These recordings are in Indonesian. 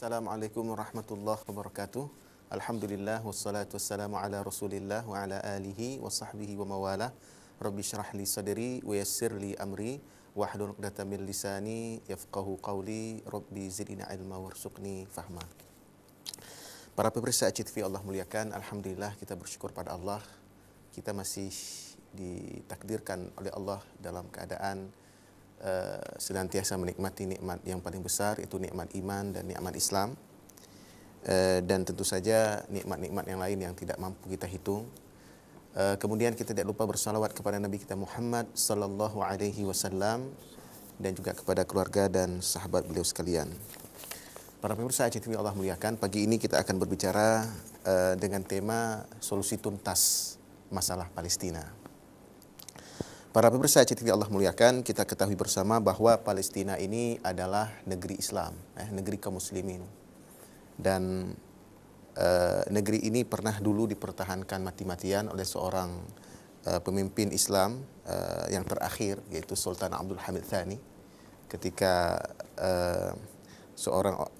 Assalamualaikum warahmatullahi wabarakatuh. Alhamdulillah wassalatu wassalamu ala Rasulillah wa ala alihi wa sahbihi wa mawalah. Rabbi syrah li sadri wa yassir li amri wahlul 'uqdatam min lisani yafqahu qawli. Rabbi zidni ilma warzuqni fahma. Para pemirsa TV Allah muliakan, alhamdulillah kita bersyukur pada Allah. Kita masih ditakdirkan oleh Allah dalam keadaan senantiasa menikmati nikmat yang paling besar, itu nikmat iman dan nikmat Islam, dan tentu saja nikmat-nikmat yang lain yang tidak mampu kita hitung. Kemudian kita tidak lupa bersalawat kepada Nabi kita Muhammad sallallahu alaihi wasallam dan juga kepada keluarga dan sahabat beliau sekalian. Para pemirsa TV Allah muliakan, pagi ini kita akan berbicara dengan tema solusi tuntas masalah Palestina. Para pemirsa TV Allah muliakan, kita ketahui bersama bahwa Palestina ini adalah negeri Islam, negeri kaum muslimin. Dan negeri ini pernah dulu dipertahankan mati-matian oleh seorang pemimpin Islam yang terakhir, yaitu Sultan Abdul Hamid Tsani. Ketika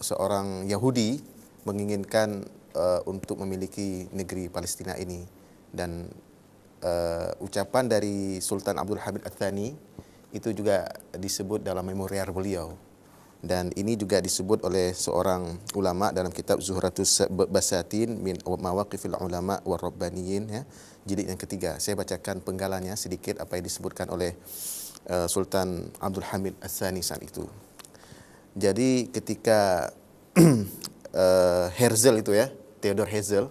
seorang Yahudi menginginkan untuk memiliki negeri Palestina ini, dan ucapan dari Sultan Abdul Hamid Ats-Tsani itu juga disebut dalam memorial beliau, dan ini juga disebut oleh seorang ulama dalam kitab Zuhratus Basatin min Mawaqifil Ulama war Rabbaniyin, ya, jilid yang ketiga. Saya bacakan penggalannya sedikit apa yang disebutkan oleh Sultan Abdul Hamid Ats-Tsani saat itu. Jadi ketika Herzl itu, ya, Theodor Herzl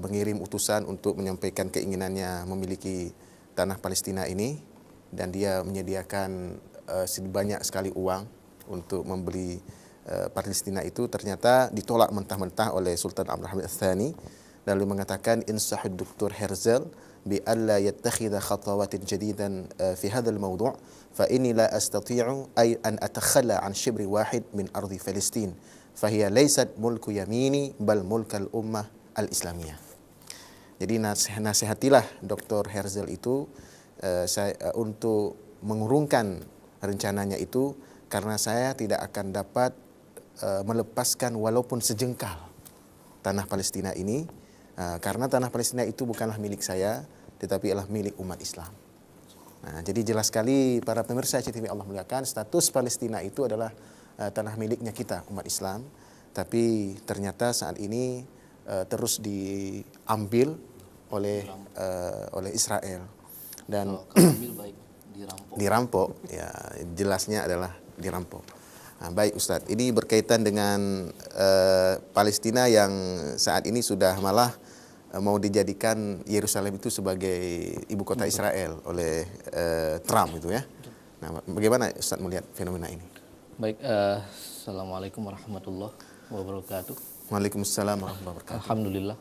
mengirim utusan untuk menyampaikan keinginannya memiliki tanah Palestina ini, dan dia menyediakan banyak sekali uang untuk membeli Palestina itu, ternyata ditolak mentah-mentah oleh Sultan Abdul Hamid Ats-Tsani, lalu mengatakan insahid Dr. Herzl bi alla yattakhidha khatawatin jadidan fi hadzal mawdu' fa inni la astati'u ay an atakhalla an shibri wahid min ardi Palestin fa hiya laysat mulku yamini bal mulkal ummah al-Islamiyah. Jadi nasihatilah Dr. Herzl itu untuk mengurungkan rencananya itu, karena saya tidak akan dapat melepaskan walaupun sejengkal tanah Palestina ini, karena tanah Palestina itu bukanlah milik saya, tetapi adalah milik umat Islam. Nah, jadi jelas sekali para pemirsa TV Allah muliakan, status Palestina itu adalah tanah miliknya kita umat Islam, tapi ternyata saat ini terus diambil oleh Israel, dan dirampok, ya, jelasnya adalah dirampok. Nah, baik Ustadz, ini berkaitan dengan Palestina yang saat ini sudah malah mau dijadikan Yerusalem itu sebagai ibu kota Israel oleh Trump itu, ya. Nah, bagaimana Ustadz melihat fenomena ini? Baik, Assalamualaikum warahmatullahi wabarakatuh. Waalaikumsalam warahmatullahi wabarakatuh. Alhamdulillah.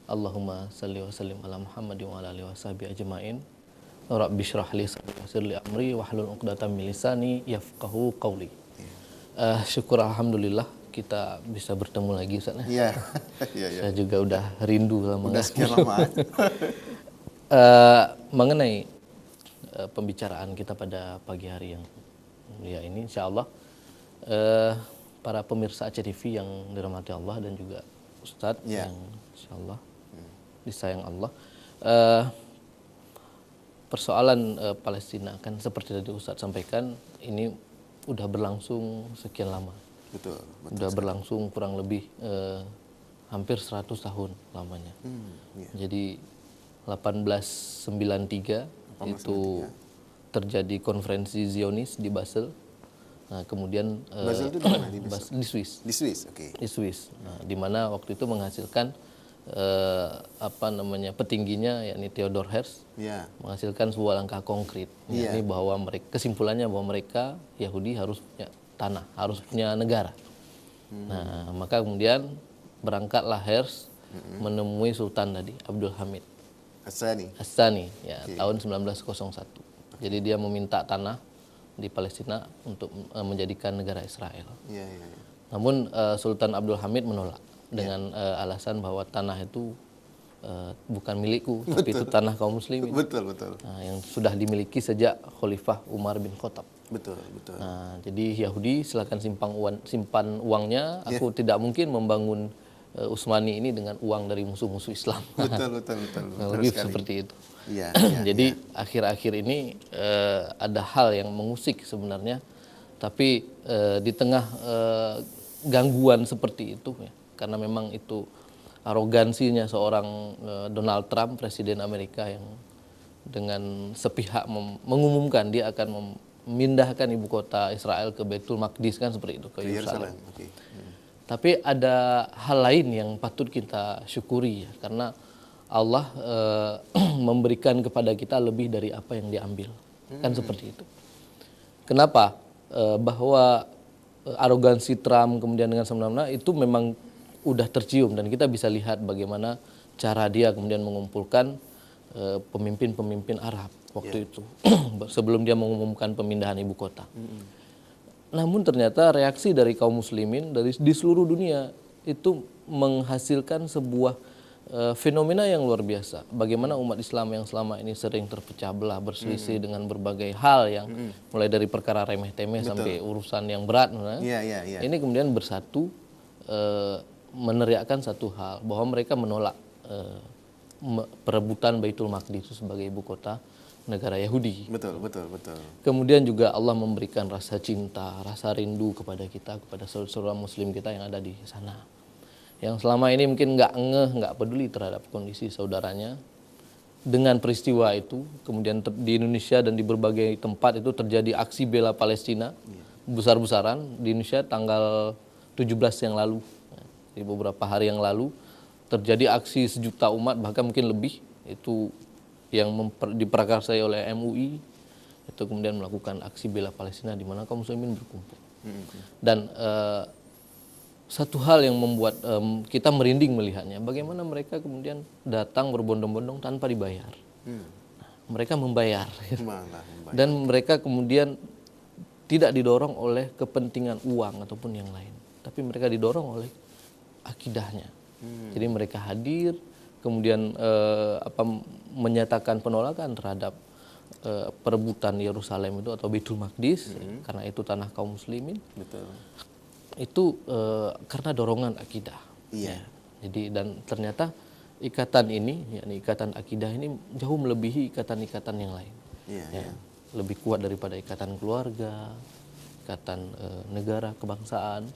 Allahumma salli wa sallim ala Muhammadin wa ala alihi washabihi ajmain. Rabbi shrah li sadri wa yassir li amri wahlul 'uqdatam min lisani yafqahu qawli. Syukur alhamdulillah kita bisa bertemu lagi, Ustaz. Iya. Saya juga udah rindu lama. Udah sekian lama. Mengenai pembicaraan kita pada pagi hari yang mulia ini, insyaallah para pemirsa ACTV yang dirahmati Allah dan juga Ustadz yang insyaallah disayang Allah. Persoalan Palestina kan seperti tadi Ustadz sampaikan, ini udah berlangsung sekian lama. Betul udah sekali. Berlangsung kurang lebih hampir 100 tahun lamanya. Jadi 1893 itu terjadi konferensi Zionis di Basel. Nah, kemudian Basel itu di mana? Di Swiss. Di Swiss, oke. Di Swiss. Nah, di mana waktu itu menghasilkan petingginya, yakni Theodor Herzl, menghasilkan sebuah langkah konkret, yakni bahwa kesimpulannya bahwa mereka Yahudi harus punya tanah, harus punya negara. Nah, maka kemudian berangkatlah Herzl menemui Sultan tadi Abdul Hamid Ats-Tsani, ya, tahun 1901. Jadi dia meminta tanah di Palestina untuk menjadikan negara Israel. Namun Sultan Abdul Hamid menolak dengan alasan bahwa tanah itu bukan milikku, tapi itu tanah kaum muslimin. Betul. Nah, yang sudah dimiliki sejak Khalifah Umar bin Khattab. Betul, betul. Nah, jadi Yahudi silakan simpan uangnya. Aku tidak mungkin membangun Utsmani ini dengan uang dari musuh-musuh Islam. Betul, betul, betul. Lebih seperti itu. Iya, jadi akhir-akhir ini ada hal yang mengusik sebenarnya, tapi di tengah gangguan seperti itu, ya, karena memang itu arogansinya seorang Donald Trump, Presiden Amerika, yang dengan sepihak mengumumkan dia akan memindahkan ibu kota Israel ke Baitul Maqdis, kan seperti itu, ke Yerusalem. Okay. Tapi ada hal lain yang patut kita syukuri, ya, karena Allah memberikan kepada kita lebih dari apa yang diambil, kan seperti itu. Kenapa? Bahwa arogansi Trump kemudian dengan semena-mena itu memang udah tercium, dan kita bisa lihat bagaimana cara dia kemudian mengumpulkan pemimpin-pemimpin Arab waktu itu sebelum dia mengumumkan pemindahan ibu kota. Namun ternyata reaksi dari kaum muslimin di seluruh dunia itu menghasilkan sebuah fenomena yang luar biasa. Bagaimana umat Islam yang selama ini sering terpecah belah, berselisih dengan berbagai hal yang mulai dari perkara remeh-temeh sampai urusan yang berat, ini kemudian bersatu meneriakkan satu hal, bahwa mereka menolak perebutan Baitul Maqdis itu sebagai ibu kota negara Yahudi. Betul. Kemudian juga Allah memberikan rasa cinta, rasa rindu kepada kita, kepada saudara muslim kita yang ada di sana, yang selama ini mungkin nggak peduli terhadap kondisi saudaranya. Dengan peristiwa itu, kemudian di Indonesia dan di berbagai tempat itu terjadi aksi bela Palestina besar-besaran. Di Indonesia tanggal 17 yang lalu, di beberapa hari yang lalu, terjadi aksi 1 juta umat, bahkan mungkin lebih, itu yang diprakarsai oleh MUI, itu kemudian melakukan aksi bela Palestina di mana kaum muslimin berkumpul. Dan satu hal yang membuat kita merinding melihatnya, bagaimana mereka kemudian datang berbondong-bondong tanpa dibayar. Mereka membayar. Dan mereka kemudian tidak didorong oleh kepentingan uang ataupun yang lain, tapi mereka didorong oleh akidahnya. Jadi mereka hadir, kemudian menyatakan penolakan terhadap perebutan Yerusalem itu atau Baitul Maqdis, karena itu tanah kaum muslimin. Betul. Itu karena dorongan akidah. Iya. Jadi dan ternyata ikatan ini, yakni ikatan akidah ini jauh melebihi ikatan-ikatan yang lain. Iya. Lebih kuat daripada ikatan keluarga, ikatan negara, kebangsaan,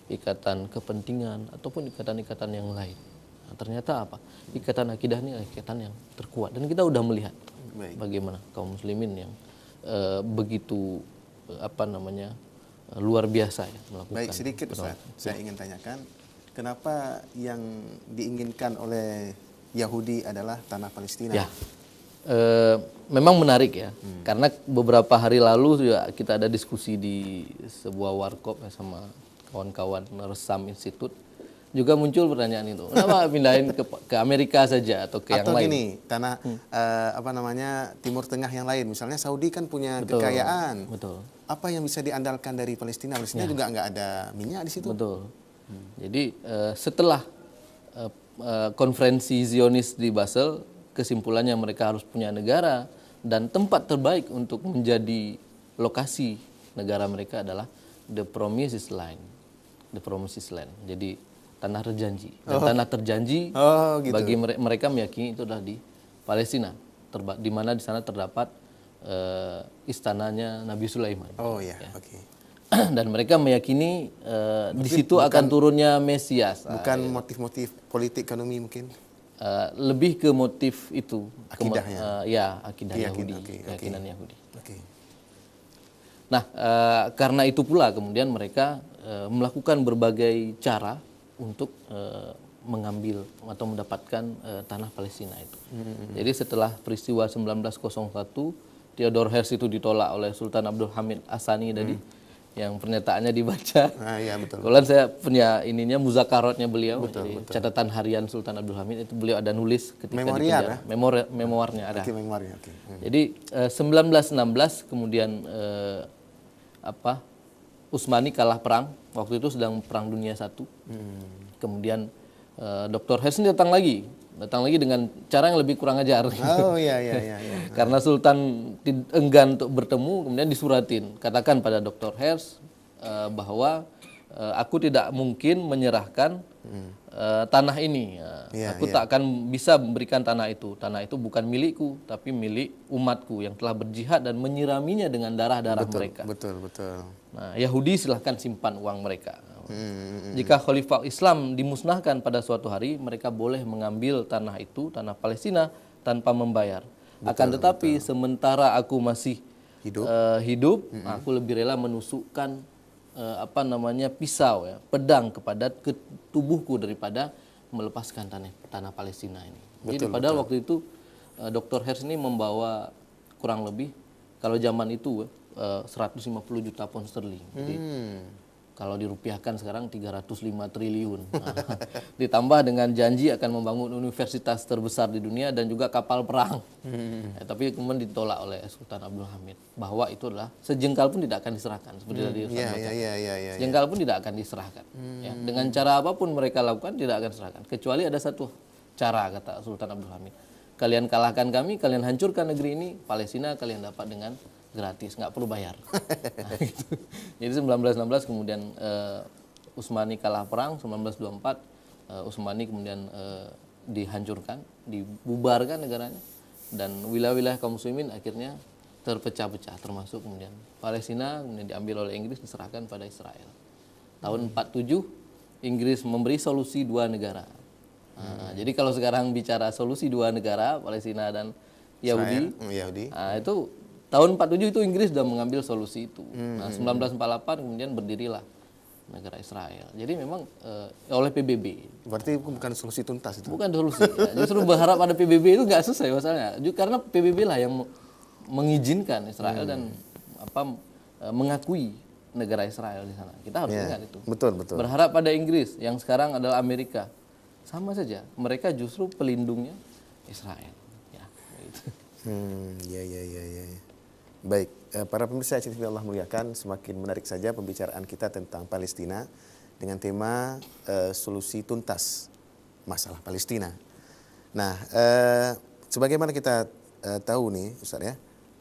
ikatan kepentingan ataupun ikatan-ikatan yang lain. Nah, ternyata apa? Ikatan akidah ini adalah ikatan yang terkuat, dan kita udah melihat bagaimana kaum muslimin yang begitu luar biasa ya melakukan. Baik, sedikit Ustaz, saya ingin tanyakan, kenapa yang diinginkan oleh Yahudi adalah tanah Palestina? Ya, memang menarik ya, karena beberapa hari lalu juga kita ada diskusi di sebuah warkop sama kawan-kawan Resam Institute, juga muncul pertanyaan itu, kenapa pindahin ke Amerika saja atau ke yang lain? Atau gini, tanah Timur Tengah yang lain, misalnya Saudi kan punya kekayaan. Betul. Apa yang bisa diandalkan dari Palestina? Palestina juga nggak ada minyak di situ. Betul. Jadi setelah konferensi Zionis di Basel, kesimpulannya mereka harus punya negara, dan tempat terbaik untuk menjadi lokasi negara mereka adalah the promised land. The promised land. Jadi tanah terjanji. Dan tanah terjanji gitu. Bagi mereka meyakini itu adalah di Palestina, di mana di sana terdapat istananya Nabi Sulaiman. Oh ya, oke. Dan mereka meyakini di situ akan turunnya Mesias. Bukan motif-motif politik ekonomi mungkin? Lebih ke motif itu. Akidahnya? Akidah Yahudi. Keyakinan Yahudi. Okay. Nah, karena itu pula kemudian mereka melakukan berbagai cara untuk mengambil atau mendapatkan tanah Palestina itu. Jadi setelah peristiwa 1901, Theodor Herzl itu ditolak oleh Sultan Abdul Hamid Asani tadi, yang pernyataannya dibaca. Iya, betul. Kemudian saya punya ininya, muzakarotnya beliau, betul. Catatan harian Sultan Abdul Hamid itu beliau ada nulis ketika di penjara. Memoarnya ada. Memorinya, Jadi 1916 kemudian Utsmani kalah perang. Waktu itu sedang Perang Dunia I. Kemudian Dr. Herzl datang lagi datang lagi dengan cara yang lebih kurang ajar. Oh iya. Karena Sultan enggan untuk bertemu, kemudian disuratin, katakan pada Dr. Hers bahwa aku tidak mungkin menyerahkan tanah ini. Aku tak akan bisa memberikan tanah itu. Tanah itu bukan milikku, tapi milik umatku yang telah berjihad dan menyiraminya dengan darah-darah mereka. Betul. Nah, Yahudi silahkan simpan uang mereka. Jika Khalifah Islam dimusnahkan pada suatu hari, mereka boleh mengambil tanah itu, tanah Palestina, tanpa membayar. Akan tetapi sementara aku masih hidup, aku lebih rela menusukkan pisau, pedang kepada tubuhku daripada melepaskan tanah Palestina ini. Jadi padahal waktu itu Dr. Hers ini membawa kurang lebih kalau zaman itu 150 juta pound sterling. Jadi kalau dirupiahkan sekarang 305 triliun. Nah, ditambah dengan janji akan membangun universitas terbesar di dunia dan juga kapal perang. Tapi kemudian ditolak oleh Sultan Abdul Hamid bahwa itu adalah sejengkal pun tidak akan diserahkan. Seperti tadi Ustaz baca. Sejengkal pun tidak akan diserahkan. Ya, dengan cara apapun mereka lakukan tidak akan diserahkan. Kecuali ada satu cara, kata Sultan Abdul Hamid. Kalian kalahkan kami, kalian hancurkan negeri ini, Palestina kalian dapat dengan gratis, nggak perlu bayar. Nah, gitu. Jadi 1916 kemudian Utsmani kalah perang, 1924 Utsmani kemudian dihancurkan, dibubarkan negaranya, dan wilayah-wilayah kaum muslimin akhirnya terpecah-pecah, termasuk kemudian Palestina kemudian diambil oleh Inggris, diserahkan pada Israel. Tahun 47 Inggris memberi solusi dua negara. Nah, jadi kalau sekarang bicara solusi dua negara, Palestina dan Yahudi, nah, itu tahun 47 itu Inggris sudah mengambil solusi itu. Nah, 1948 kemudian berdirilah negara Israel. Jadi memang oleh PBB. Berarti bukan solusi tuntas itu? Bukan solusi. Ya. Justru berharap ada PBB itu nggak selesai masalahnya. Karena PBB lah yang mengizinkan Israel dan mengakui negara Israel di sana. Kita harus ingat itu. Betul. Berharap pada Inggris yang sekarang adalah Amerika. Sama saja. Mereka justru pelindungnya Israel. Ya, gitu. Iya. Baik, para pemirsa yang Allah muliakan, semakin menarik saja pembicaraan kita tentang Palestina dengan tema solusi tuntas masalah Palestina. Nah, sebagaimana kita tahu nih, Ustaz ya,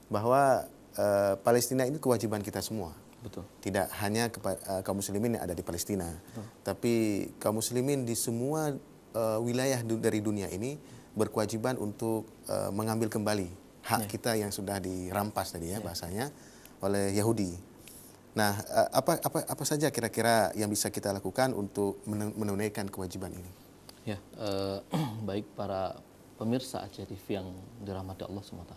bahwa Palestina ini kewajiban kita semua. Betul. Tidak hanya kaum muslimin yang ada di Palestina, tapi kaum muslimin di semua wilayah dari dunia ini berkewajiban untuk mengambil kembali hak kita yang sudah dirampas tadi ya bahasanya oleh Yahudi. Nah, apa saja kira-kira yang bisa kita lakukan untuk menunaikan kewajiban ini? Ya, baik para pemirsa Aceh TV yang dirahmati Allah SWT.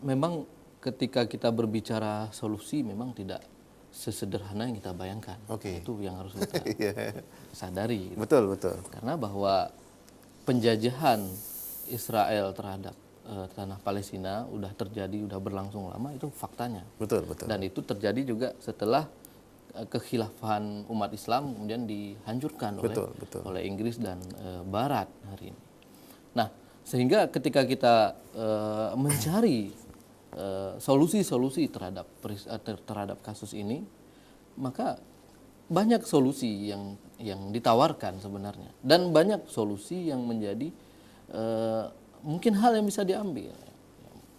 Memang ketika kita berbicara solusi memang tidak sesederhana yang kita bayangkan. Itu yang harus kita sadari. Gitu. Betul. Karena bahwa penjajahan Israel terhadap tanah Palestina udah terjadi, udah berlangsung lama, itu faktanya. Betul. Dan itu terjadi juga setelah kekhilafahan umat Islam kemudian dihancurkan oleh Inggris dan Barat hari ini. Nah, sehingga ketika kita mencari solusi-solusi terhadap kasus ini, maka banyak solusi yang ditawarkan sebenarnya, dan banyak solusi yang menjadi mungkin hal yang bisa diambil.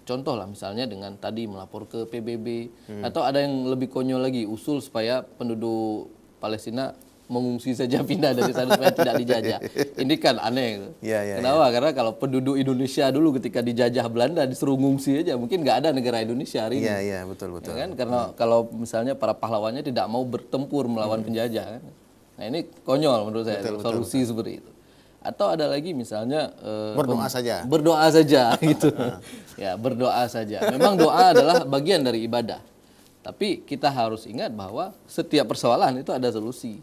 Contoh lah misalnya dengan tadi melapor ke PBB, atau ada yang lebih konyol lagi, usul supaya penduduk Palestina mengungsi saja, pindah dari sana supaya tidak dijajah. Ini kan aneh. Kenapa? Karena kalau penduduk Indonesia dulu ketika dijajah Belanda disuruh ngungsi aja, mungkin nggak ada negara Indonesia hari ini. Iya, betul. Ya kan? Karena kalau misalnya para pahlawannya tidak mau bertempur melawan penjajah. Kan? Nah ini konyol menurut saya, solusi seperti itu. Atau ada lagi misalnya berdoa saja gitu. Ya, berdoa saja. Memang doa adalah bagian dari ibadah. Tapi kita harus ingat bahwa setiap persoalan itu ada solusi.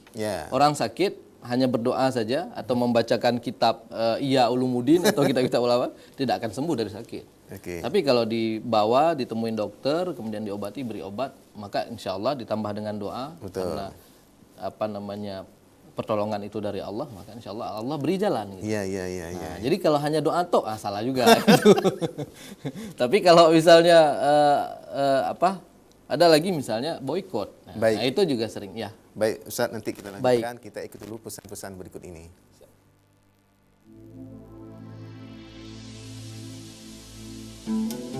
Orang sakit hanya berdoa saja atau membacakan kitab Ihya Ulumuddin atau kitab-kitab ulama tidak akan sembuh dari sakit. Tapi kalau dibawa, ditemuin dokter, kemudian diobati, beri obat, maka insya Allah ditambah dengan doa, karena pertolongan itu dari Allah, maka insya Allah Allah beri jalan. Gitu. Nah, jadi kalau hanya doa tok, salah juga. Gitu. Tapi kalau misalnya ada lagi misalnya boikot, nah itu juga sering ya. Baik, Ustaz, nanti kita lanjutkan. Kita ikut dulu pesan-pesan berikut ini. kasih.